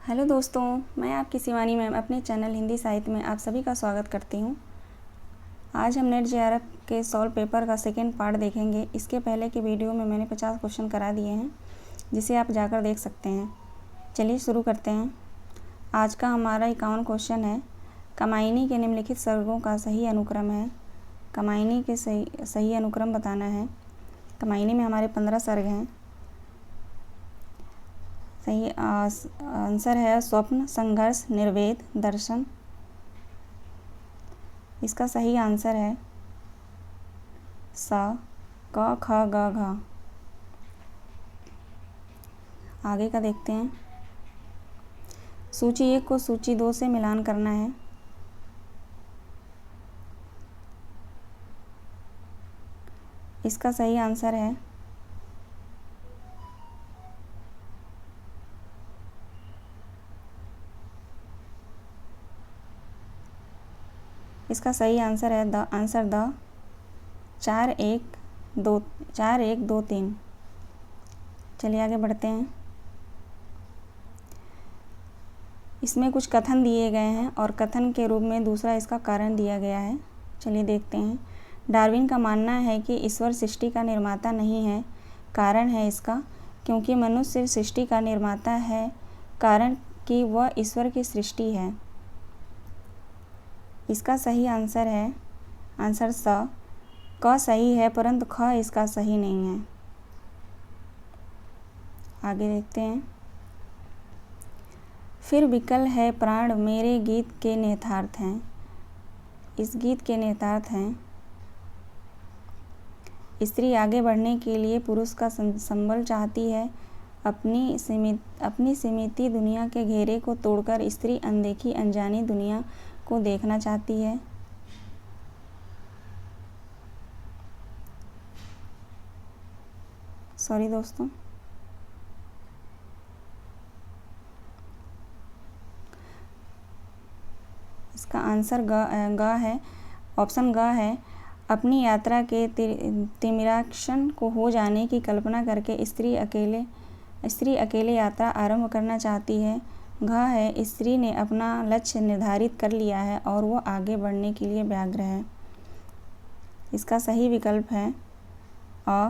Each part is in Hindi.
हेलो दोस्तों, मैं आपकी शिवानी मैम अपने चैनल हिंदी साहित्य में आप सभी का स्वागत करती हूँ। आज हम नेट जेआरएफ के सॉल्व पेपर का सेकेंड पार्ट देखेंगे। इसके पहले के वीडियो में मैंने 50 क्वेश्चन करा दिए हैं, जिसे आप जाकर देख सकते हैं। चलिए शुरू करते हैं। आज का हमारा 51 क्वेश्चन है, कमायनी के निम्नलिखित सर्गों का सही अनुक्रम है। कमायनी के सही अनुक्रम बताना है। कमायनी में हमारे 15 सर्ग हैं। सही आंसर है स्वप्न, संघर्ष, निर्वेद, दर्शन। इसका सही आंसर है सा, क, ख, ग, घ। आगे का देखते हैं। सूची 1 को सूची 2 से मिलान करना है। इसका सही आंसर है आंसर द 4 1 2 3। चलिए आगे बढ़ते हैं। इसमें कुछ कथन दिए गए हैं और कथन के रूप में दूसरा इसका कारण दिया गया है। चलिए देखते हैं। डार्विन का मानना है कि ईश्वर सृष्टि का निर्माता नहीं है। कारण है इसका क्योंकि मनुष्य सृष्टि का निर्माता है, कारण कि वह ईश्वर की सृष्टि है। इसका सही आंसर है आंसर स। क सही है परंतु ख इसका सही नहीं है। आगे देखते हैं। फिर विकल है प्राण मेरे गीत के निहितार्थ हैं। इस गीत के निहितार्थ हैं स्त्री आगे बढ़ने के लिए पुरुष का संबल चाहती है। अपनी सीमित दुनिया के घेरे को तोड़कर स्त्री अनदेखी अनजानी दुनिया को देखना चाहती है। सॉरी दोस्तों। इसका आंसर ग है, ऑप्शन ग है। अपनी यात्रा के तिमिराक्षण को हो जाने की कल्पना करके स्त्री अकेले यात्रा आरंभ करना चाहती है। घ है, स्त्री ने अपना लक्ष्य निर्धारित कर लिया है और वो आगे बढ़ने के लिए व्यग्र है। इसका सही विकल्प है अ।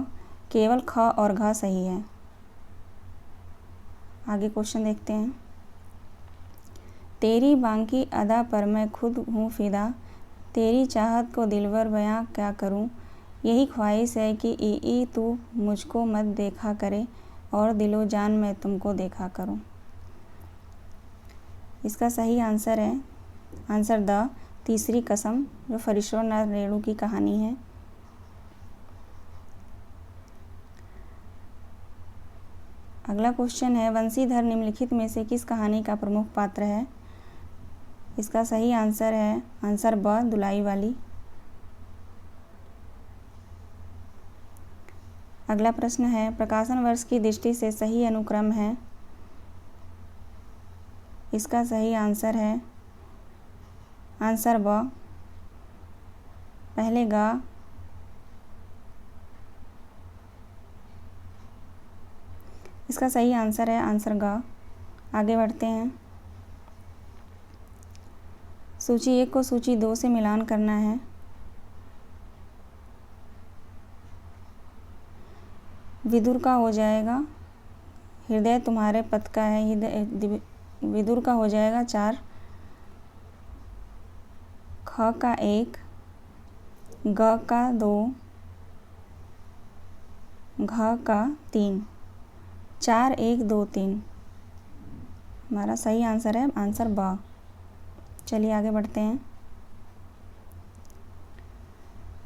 केवल ख और घ सही है। आगे क्वेश्चन देखते हैं। तेरी बांकी अदा पर मैं खुद हूँ फिदा, तेरी चाहत को दिलबर बयां क्या करूँ। यही ख्वाहिश है कि ई तू मुझको मत देखा करे और दिलो जान मैं तुमको देखा करूँ। इसका सही आंसर है आंसर द तीसरी कसम, जो फरीश्वर नाथ रेणु की कहानी है। अगला क्वेश्चन है, वंशीधर निम्नलिखित में से किस कहानी का प्रमुख पात्र है। इसका सही आंसर है आंसर ब दुलाई वाली। अगला प्रश्न है, प्रकाशन वर्ष की दृष्टि से सही अनुक्रम है। इसका सही आंसर है आंसर ब पहले ग। इसका सही आंसर है आंसर ग। आगे बढ़ते हैं। सूची 1 को सूची 2 से मिलान करना है। विदुर का हो जाएगा हृदय तुम्हारे पथ का है, विदुर का हो जाएगा 4, ख का 1, ग का 2, घ का 3। 4 1 2 3 हमारा सही आंसर है आंसर ब। चलिए आगे बढ़ते हैं।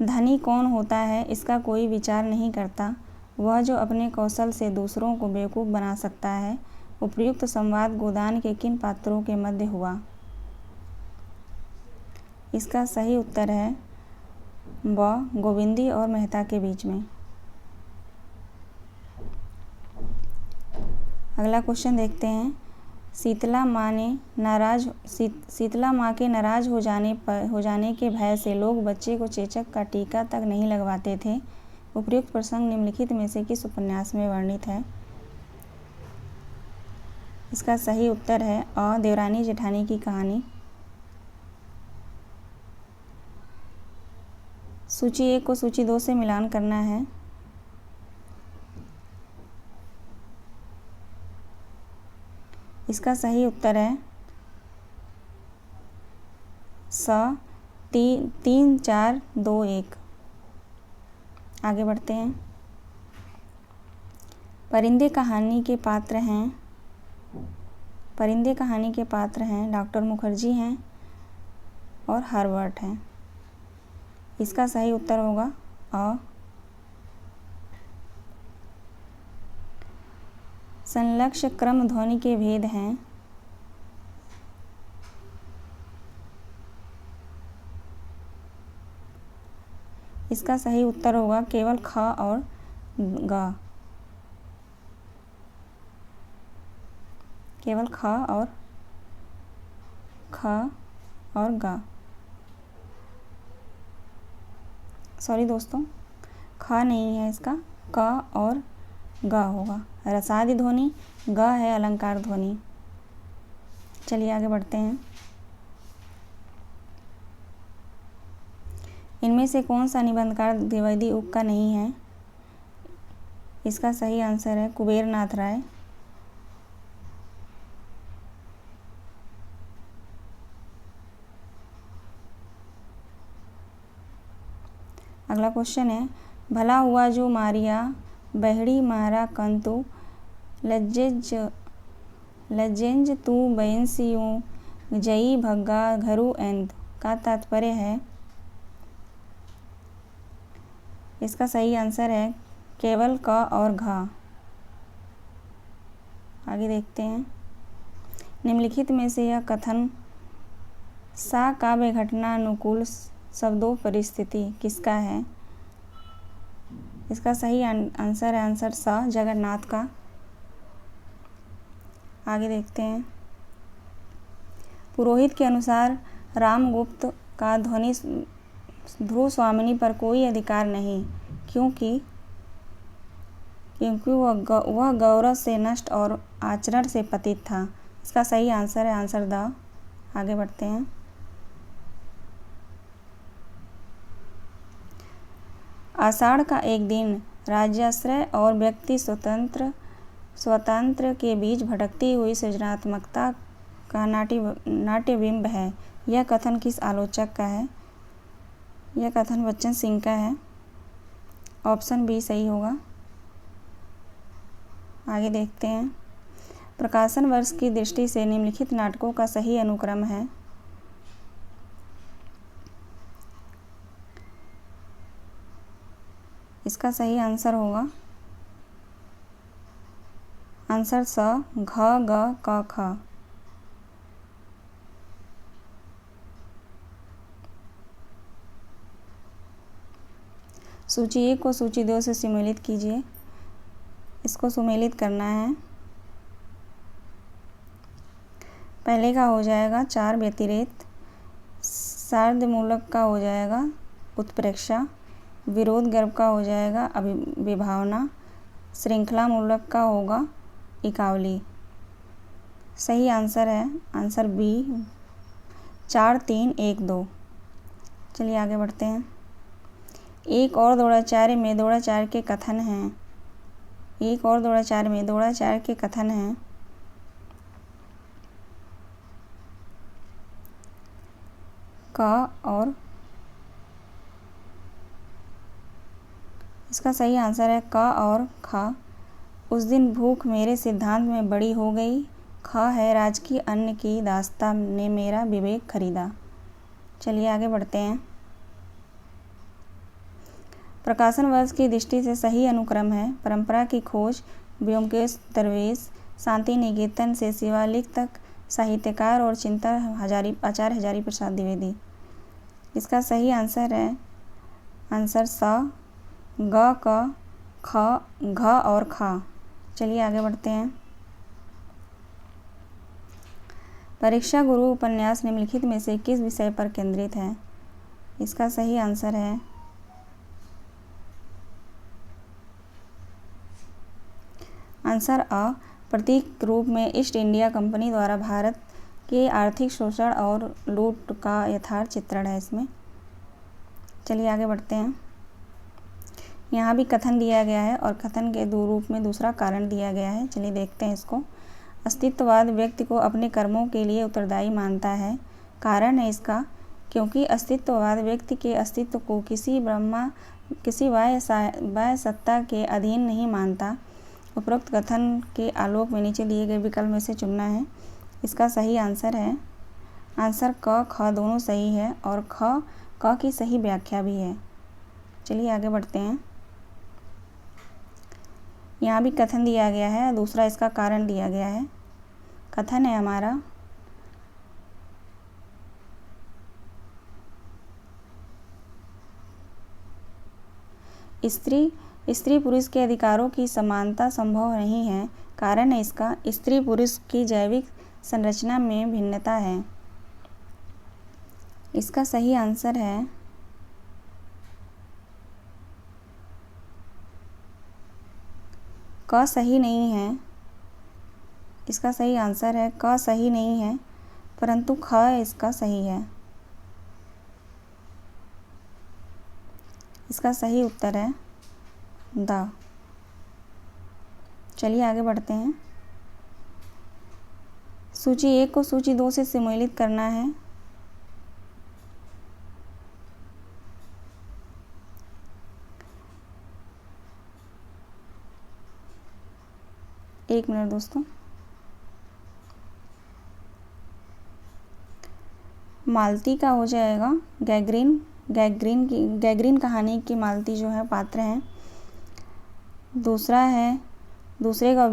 धनी कौन होता है, इसका कोई विचार नहीं करता, वह जो अपने कौशल से दूसरों को बेवकूफ़ बना सकता है। उपर्युक्त संवाद गोदान के किन पात्रों के मध्य हुआ। इसका सही उत्तर है ब गोविंदी और मेहता के बीच में। अगला क्वेश्चन देखते हैं। शीतला माँ के नाराज हो जाने के भय से लोग बच्चे को चेचक का टीका तक नहीं लगवाते थे। उपर्युक्त प्रसंग निम्नलिखित में से किस उपन्यास में वर्णित है। इसका सही उत्तर है अ, देवरानी जेठानी की कहानी। सूची 1 को सूची 2 से मिलान करना है। इसका सही उत्तर है स 3 4 2 1। आगे बढ़ते हैं। परिंदे कहानी के पात्र हैं डॉक्टर मुखर्जी हैं और हर्बर्ट हैं। इसका सही उत्तर होगा अ। संलक्ष्य क्रम ध्वनि के भेद हैं। इसका सही उत्तर होगा केवल ख और ग। केवल ख और ग। सॉरी दोस्तों, ख नहीं है, इसका क और ग होगा। रसादि ध्वनि, ग है अलंकार ध्वनि। चलिए आगे बढ़ते हैं। इनमें से कौन सा निबंधकार द्विवेदी उप का नहीं है? इसका सही आंसर है कुबेर नाथ राय। अगला क्वेश्चन है, भला हुआ जो मारिया बहड़ी मारा कंतु लज्जेंज तू बैंसियों जई भग्गा घरु एंद का तात्पर्य है? इसका सही आंसर है केवल क और घ। आगे देखते हैं। निम्नलिखित में से यह कथन सा काव्य घटना अनुकूल शब्दों परिस्थिति किसका है? इसका सही आंसर है आंसर सा जगन्नाथ का। आगे देखते हैं। पुरोहित के अनुसार रामगुप्त का ध्वनि ध्रुव स्वामिनी पर कोई अधिकार नहीं, क्योंकि वह गौरव से नष्ट और आचरण से पतित था। इसका सही आंसर है आंसर द। आगे बढ़ते हैं। आषाढ़ का एक दिन राज्याश्रय और व्यक्ति स्वतंत्र के बीच भटकती हुई सृजनात्मकता का नाट्यबिंब है। यह कथन किस आलोचक का है? यह कथन बच्चन सिंह का है। ऑप्शन बी सही होगा। आगे देखते हैं। प्रकाशन वर्ष की दृष्टि से निम्नलिखित नाटकों का सही अनुक्रम है। इसका सही आंसर होगा आंसर स घ ग क ख। सूची 1 को सूची 2 से सुमेलित कीजिए। इसको सुमेलित करना है। पहले का हो जाएगा 4 व्यतिरेक, सार्धमूलक का हो जाएगा उत्प्रेक्षा, विरोध गर्भ का हो जाएगा विभावना, श्रृंखला मूलक का होगा इकावली। सही आंसर है आंसर बी 4 3 1 2। चलिए आगे बढ़ते हैं। एक और द्रोणाचार्य में द्रोणाचार्य के कथन हैं। एक और द्रोणाचार्य में द्रोणाचार्य के कथन हैं। क और इसका सही आंसर है क और ख। उस दिन भूख मेरे सिद्धांत में बड़ी हो गई। ख है राजकीय अन्न की दास्ता ने मेरा विवेक खरीदा। चलिए आगे बढ़ते हैं। प्रकाशन वर्ष की दृष्टि से सही अनुक्रम है। परंपरा की खोज, व्योमकेश दरवेश, शांति निकेतन से शिवालिक तक, साहित्यकार और चिंतक आचार्य हजारी प्रसाद द्विवेदी। इसका सही आंसर है आंसर स ग क ख घ और ख। चलिए आगे बढ़ते हैं। परीक्षा गुरु उपन्यास निम्नलिखित में से किस विषय पर केंद्रित है? इसका सही आंसर है आंसर अ प्रतीक रूप में ईस्ट इंडिया कंपनी द्वारा भारत के आर्थिक शोषण और लूट का यथार्थ चित्रण है इसमें। चलिए आगे बढ़ते हैं। यहाँ भी कथन दिया गया है और कथन के रूप में दूसरा कारण दिया गया है। चलिए देखते हैं इसको। अस्तित्ववाद व्यक्ति को अपने कर्मों के लिए उत्तरदायी मानता है। कारण है इसका क्योंकि अस्तित्ववाद व्यक्ति के अस्तित्व को किसी बाह्य सत्ता के अधीन नहीं मानता। उपरोक्त कथन के आलोक में नीचे दिए गए विकल्प में से चुनना है। इसका सही आंसर है आंसर क ख दोनों सही है और क की सही व्याख्या भी है। चलिए आगे बढ़ते हैं। यहाँ भी कथन दिया गया है, दूसरा इसका कारण दिया गया है। कथन है हमारा स्त्री पुरुष के अधिकारों की समानता संभव नहीं है। कारण है इसका स्त्री पुरुष की जैविक संरचना में भिन्नता है। इसका सही आंसर है क सही नहीं है। इसका सही आंसर है क सही नहीं है परंतु ख इसका सही है। इसका सही उत्तर है द। चलिए आगे बढ़ते हैं। सूची 1 को सूची 2 से सम्मिलित करना है। एक मिनट दोस्तों। मालती का हो जाएगा गैग्रीन कहानी की मालती जो है पात्र हैं। दूसरे का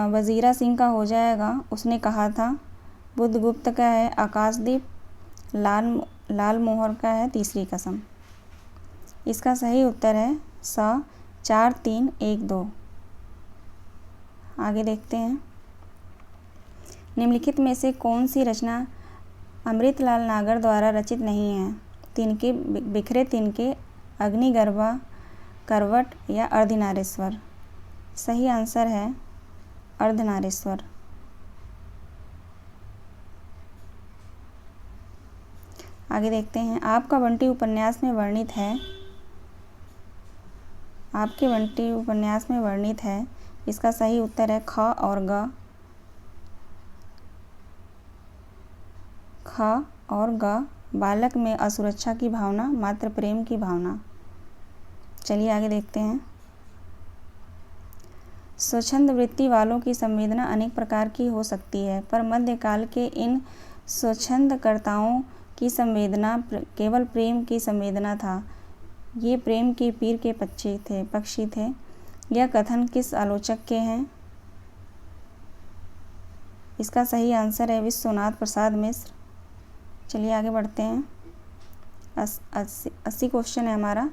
वजीरा सिंह का हो जाएगा उसने कहा था। बुद्धगुप्त का है आकाशदीप। लाल मोहर का है तीसरी कसम। इसका सही उत्तर है स 4 3 1 2। आगे देखते हैं। निम्नलिखित में से कौन सी रचना अमृतलाल नागर द्वारा रचित नहीं है? तिनके बिखरे तिनके, अग्निगर्भा, करवट या अर्धनारीश्वर। सही आंसर है अर्धनारीश्वर। आगे देखते हैं। आपका बंटी उपन्यास में वर्णित है। इसका सही उत्तर है ख और ग। बालक में असुरक्षा की भावना, मात्र प्रेम की भावना। चलिए आगे देखते हैं। स्वच्छंद वृत्ति वालों की संवेदना अनेक प्रकार की हो सकती है, पर मध्यकाल के इन स्वच्छंदकर्ताओं की संवेदना केवल प्रेम की संवेदना था। ये प्रेम के पीर के पक्षी थे। यह कथन किस आलोचक के हैं? इसका सही आंसर है विश्वनाथ प्रसाद मिश्र। चलिए आगे बढ़ते हैं। 80 क्वेश्चन है हमारा।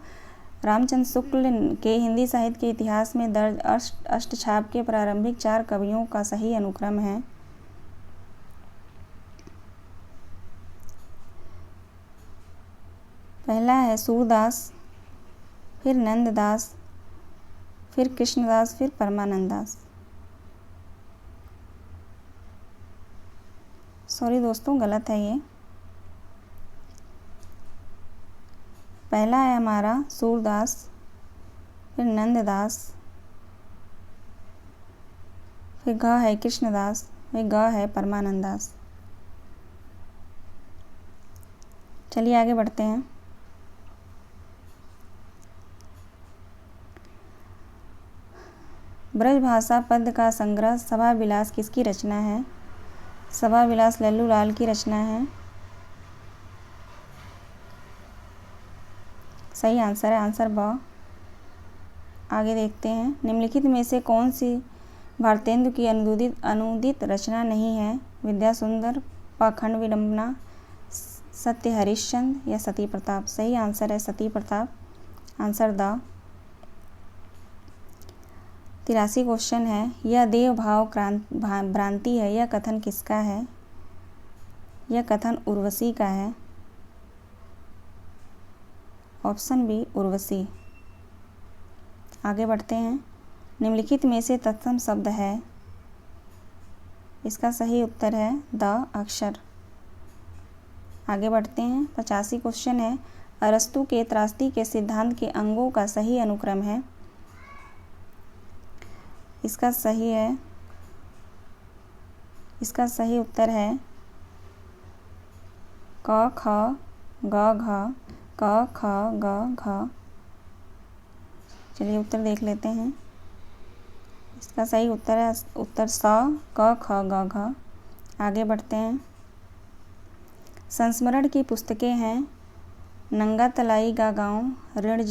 रामचंद्र शुक्ल के हिंदी साहित्य के इतिहास में दर्ज अष्टछाप के प्रारंभिक 4 कवियों का सही अनुक्रम है। पहला है सूरदास, फिर नंददास, फिर कृष्णदास, फिर परमानंद दास। सॉरी दोस्तों, गलत है ये। पहला है हमारा सूरदास, फिर नंददास, फिर घ है कृष्णदास, फिर ग है परमानंद दास। चलिए आगे बढ़ते हैं। ब्रजभाषा पद का संग्रह सभा विलास किसकी रचना है? सभा विलास लल्लू लाल की रचना है। सही आंसर है आंसर ब। आगे देखते हैं। निम्नलिखित में से कौन सी भारतेंदु की अनुदित रचना नहीं है? विद्या सुंदर, पाखंड विडंबना, सत्य हरिश्चंद्र या सती प्रताप। सही आंसर है सती प्रताप। आंसर द। 83 क्वेश्चन है। यह देव भाव भ्रांति है, यह कथन किसका है? यह कथन उर्वशी का है। Option B Urvashi. आगे बढ़ते हैं। निम्नलिखित में से तत्सम शब्द है। इसका सही उत्तर है द अक्षर। आगे बढ़ते हैं। 85 क्वेश्चन है, अरस्तु के त्रासदी के सिद्धांत के अंगों का सही अनुक्रम है। इसका सही उत्तर है क ख ग घ, क ख ग घ। चलिए उत्तर देख लेते हैं। इसका सही उत्तर है उत्तर स क ख ग घ। आगे बढ़ते हैं। संस्मरण की पुस्तकें हैं नंगा तलाई का गाँव, ऋण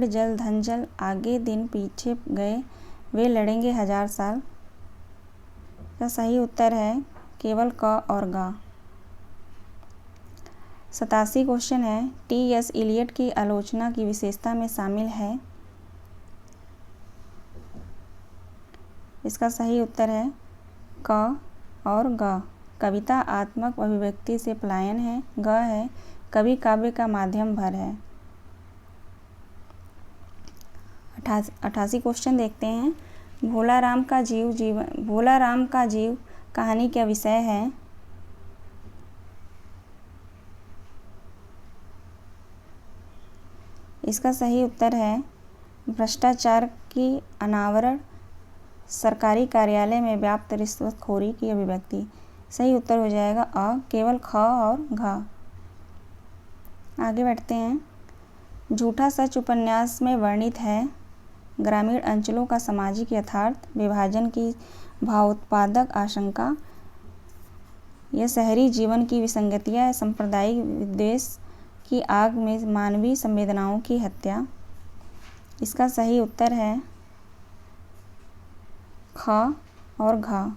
जल धन जल, आगे दिन पीछे गए, वे लड़ेंगे 1000 साल। इसका सही उत्तर है केवल क और ग। 87 क्वेश्चन है, टी.एस. इलियट की आलोचना की विशेषता में शामिल है। इसका सही उत्तर है क और ग। कविता आत्मक अभिव्यक्ति से पलायन है। ग है कवि काव्य का माध्यम भर है। 88 क्वेश्चन देखते हैं। भोला राम का जीव कहानी का विषय है। इसका सही उत्तर है भ्रष्टाचार की अनावरण, सरकारी कार्यालय में व्याप्त रिश्वतखोरी की अभिव्यक्ति। सही उत्तर हो जाएगा अ, केवल ख और घ। आगे बढ़ते हैं। झूठा सच उपन्यास में वर्णित है ग्रामीण अंचलों का सामाजिक यथार्थ, विभाजन की भावोत्पादक आशंका, यह शहरी जीवन की विसंगतियाँ, सांप्रदायिक विद्वेष की आग में मानवीय संवेदनाओं की हत्या। इसका सही उत्तर है ख और घ,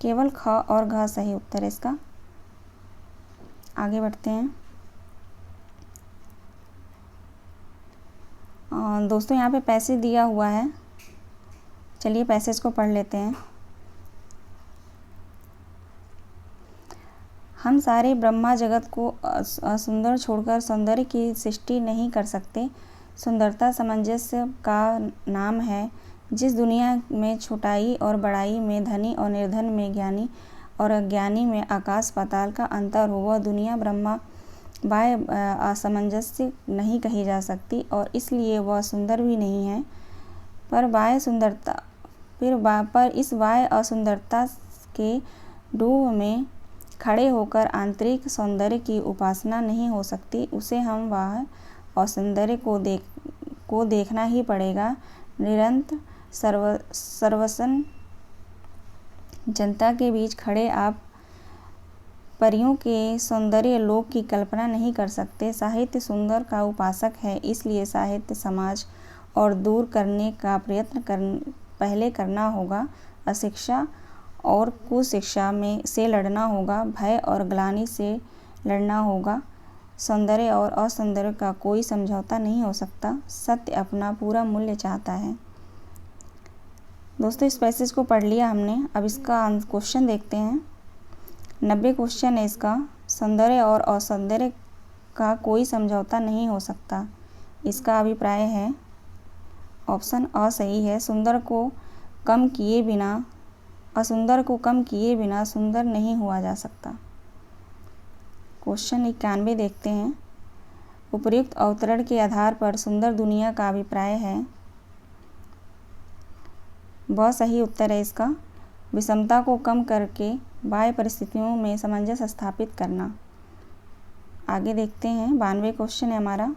केवल ख और घ सही उत्तर है इसका। आगे बढ़ते हैं। दोस्तों यहाँ पे पैसेज दिया हुआ है, चलिए पैसेज को पढ़ लेते हैं। हम सारे ब्रह्मा जगत को असुंदर छोड़कर सौंदर्य की सृष्टि नहीं कर सकते। सुंदरता सामंजस्य का नाम है। जिस दुनिया में छोटाई और बड़ाई में, धनी और निर्धन में, ज्ञानी और अज्ञानी में आकाश पाताल का अंतर हो, वह दुनिया ब्रह्मा बाह्य असामंजस्य नहीं कही जा सकती और इसलिए वह सुंदर भी नहीं है। पर इस बाह्य असुंदरता के डूब में खड़े होकर आंतरिक सौंदर्य की उपासना नहीं हो सकती। उसे हम बाह्य असौंदर्य को देखना ही पड़ेगा। निरंतर सर्वसन जनता के बीच खड़े आप परियों के सौंदर्य लोक की कल्पना नहीं कर सकते। साहित्य सुंदर का उपासक है, इसलिए साहित्य समाज और दूर करने का प्रयत्न पहले करना होगा। अशिक्षा और कुशिक्षा से लड़ना होगा, भय और ग्लानि से लड़ना होगा। सौंदर्य और असौंदर्य का कोई समझौता नहीं हो सकता। सत्य अपना पूरा मूल्य चाहता है। दोस्तों इस पैसेज को पढ़ लिया हमने, अब इसका क्वेश्चन देखते हैं। 90 क्वेश्चन है इसका। सौंदर्य और असौंदर्य का कोई समझौता नहीं हो सकता। इसका अभिप्राय है ऑप्शन अ सही है। असुंदर को कम किए बिना सुंदर नहीं हुआ जा सकता। क्वेश्चन 91 देखते हैं। उपर्युक्त अवतरण के आधार पर सुंदर दुनिया का अभिप्राय है। वह सही उत्तर है इसका। विषमता को कम करके बाह्य परिस्थितियों में सामंजस्य स्थापित करना। आगे देखते हैं। 92 क्वेश्चन है हमारा।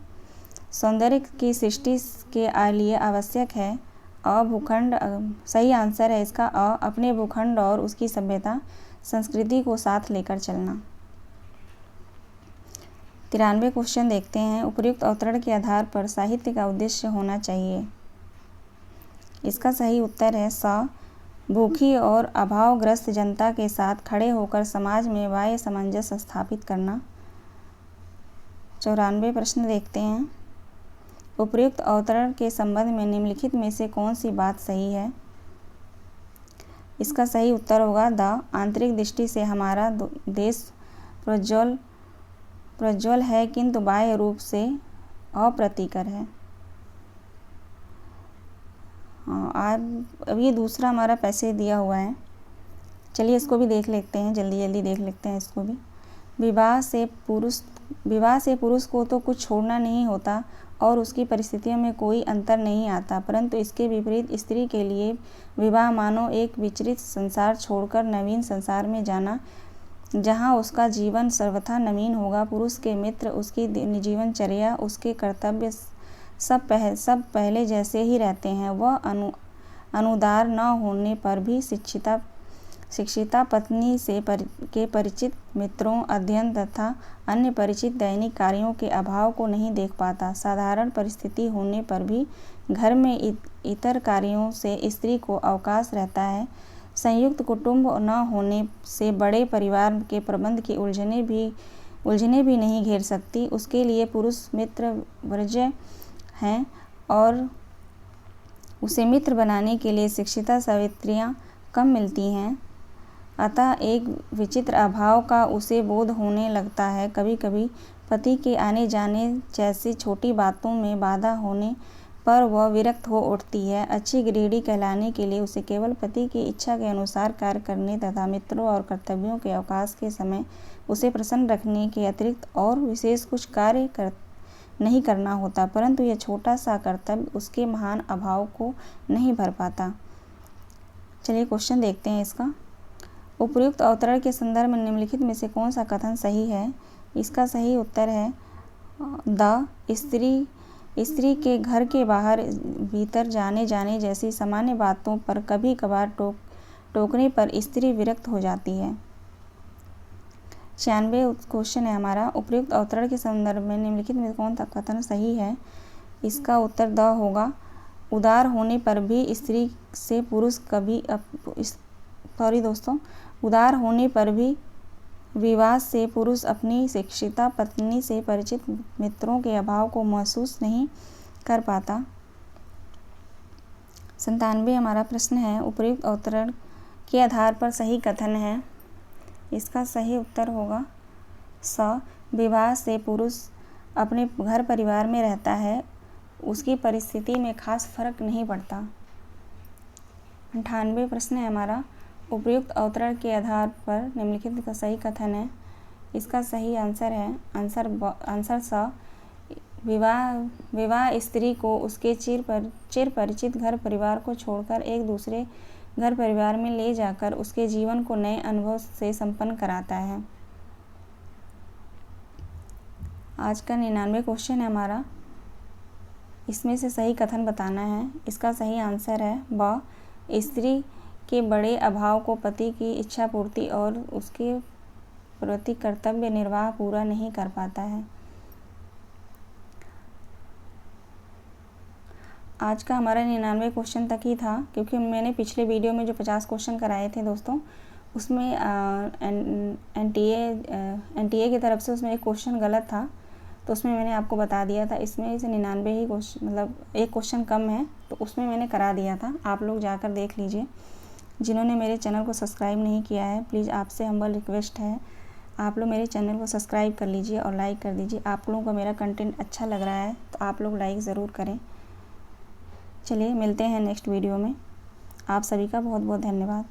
सौंदर्य की सृष्टि के लिए आवश्यक है भूखंड। सही आंसर है इसका अ, अपने भूखंड और उसकी सभ्यता संस्कृति को साथ लेकर चलना। 93 क्वेश्चन देखते हैं। उपर्युक्त अवतरण के आधार पर साहित्य का उद्देश्य होना चाहिए। इसका सही उत्तर है स, भूखी और अभावग्रस्त जनता के साथ खड़े होकर समाज में बाह्य सामंजस्य स्थापित करना। 94 प्रश्न देखते हैं। उपर्युक्त अवतरण के संबंध में निम्नलिखित में से कौन सी बात सही है? इसका सही उत्तर होगा द। आंतरिक दृष्टि से हमारा देश प्रज्वल है किंतु बाह्य रूप से अप्रतिकर है। अब ये दूसरा हमारा पैसे दिया हुआ है, चलिए इसको भी देख लेते हैं, जल्दी जल्दी देख लेते हैं इसको भी। विवाह से पुरुष को तो कुछ छोड़ना नहीं होता और उसकी परिस्थितियों में कोई अंतर नहीं आता, परंतु इसके विपरीत स्त्री के लिए विवाह मानो एक विचरित संसार छोड़कर नवीन संसार में जाना, जहाँ उसका जीवन सर्वथा नवीन होगा। पुरुष के मित्र, उसकी जीवनचर्या, उसके कर्तव्य सब पहले जैसे ही रहते हैं। वह अनुदार न होने पर भी शिक्षिता पत्नी के परिचित मित्रों, अध्ययन तथा अन्य परिचित दैनिक कार्यों के अभाव को नहीं देख पाता। साधारण परिस्थिति होने पर भी घर में इतर कार्यों से स्त्री को अवकाश रहता है। संयुक्त कुटुंब न होने से बड़े परिवार के प्रबंध की उलझने भी नहीं घेर सकती। उसके लिए पुरुष मित्र वर्ज्य हैं और उसे मित्र बनाने के लिए शिक्षिता सावित्रियाँ कम मिलती हैं। अतः एक विचित्र अभाव का उसे बोध होने लगता है। कभी कभी पति के आने जाने जैसी छोटी बातों में बाधा होने पर वह विरक्त हो उठती है। अच्छी गृहिणी कहलाने के लिए उसे केवल पति की इच्छा के अनुसार कार्य करने तथा मित्रों और कर्तव्यों के अवकाश के समय उसे प्रसन्न रखने के अतिरिक्त और विशेष कुछ कार्य नहीं करना होता, परंतु यह छोटा सा कर्तव्य उसके महान अभाव को नहीं भर पाता। चलिए क्वेश्चन देखते हैं इसका। उपर्युक्त अवतरण के संदर्भ में निम्नलिखित में से कौन सा कथन सही है? इसका सही उत्तर है द स्त्री के घर के बाहर भीतर जाने जैसी सामान्य बातों पर कभी कभार टोकने पर स्त्री विरक्त हो जाती है। 96 क्वेश्चन है हमारा। उपर्युक्त अवतरण के संदर्भ में निम्नलिखित में कौन सा कथन सही है? इसका उत्तर द होगा। उदार होने पर भी स्त्री से पुरुष उदार होने पर भी विवाह से पुरुष अपनी शिक्षिता पत्नी से परिचित मित्रों के अभाव को महसूस नहीं कर पाता। 97 हमारा प्रश्न है। उपर्युक्त अवतरण के आधार पर सही कथन है। इसका सही उत्तर होगा स। विवाह से पुरुष अपने घर परिवार में रहता है, उसकी परिस्थिति में खास फर्क नहीं पड़ता। 98 प्रश्न है हमारा। उपर्युक्त अवतरण के आधार पर निम्नलिखित का सही कथन है। इसका सही आंसर है आंसर स। विवाह स्त्री को उसके चिर परिचित घर परिवार को छोड़कर एक दूसरे घर परिवार में ले जाकर उसके जीवन को नए अनुभव से संपन्न कराता है। आज का 99 क्वेश्चन है हमारा। इसमें से सही कथन बताना है। इसका सही आंसर है ब। स्त्री के बड़े अभाव को पति की इच्छा पूर्ति और उसके प्रति कर्तव्य निर्वाह पूरा नहीं कर पाता है। आज का हमारा 99 क्वेश्चन तक ही था, क्योंकि मैंने पिछले वीडियो में जो 50 क्वेश्चन कराए थे दोस्तों, उसमें एनटीए की तरफ से उसमें एक क्वेश्चन गलत था, तो उसमें मैंने आपको बता दिया था। इसमें से 99 ही क्वेश्चन, मतलब एक क्वेश्चन कम है, तो उसमें मैंने करा दिया था। आप लोग जाकर देख लीजिए। जिन्होंने मेरे चैनल को सब्सक्राइब नहीं किया है, प्लीज़ आपसे हम्बल रिक्वेस्ट है, आप लोग मेरे चैनल को सब्सक्राइब कर लीजिए और लाइक कर दीजिए। आप लोगों को मेरा कंटेंट अच्छा लग रहा है तो आप लोग लाइक ज़रूर करें। चलिए मिलते हैं नेक्स्ट वीडियो में। आप सभी का बहुत बहुत धन्यवाद।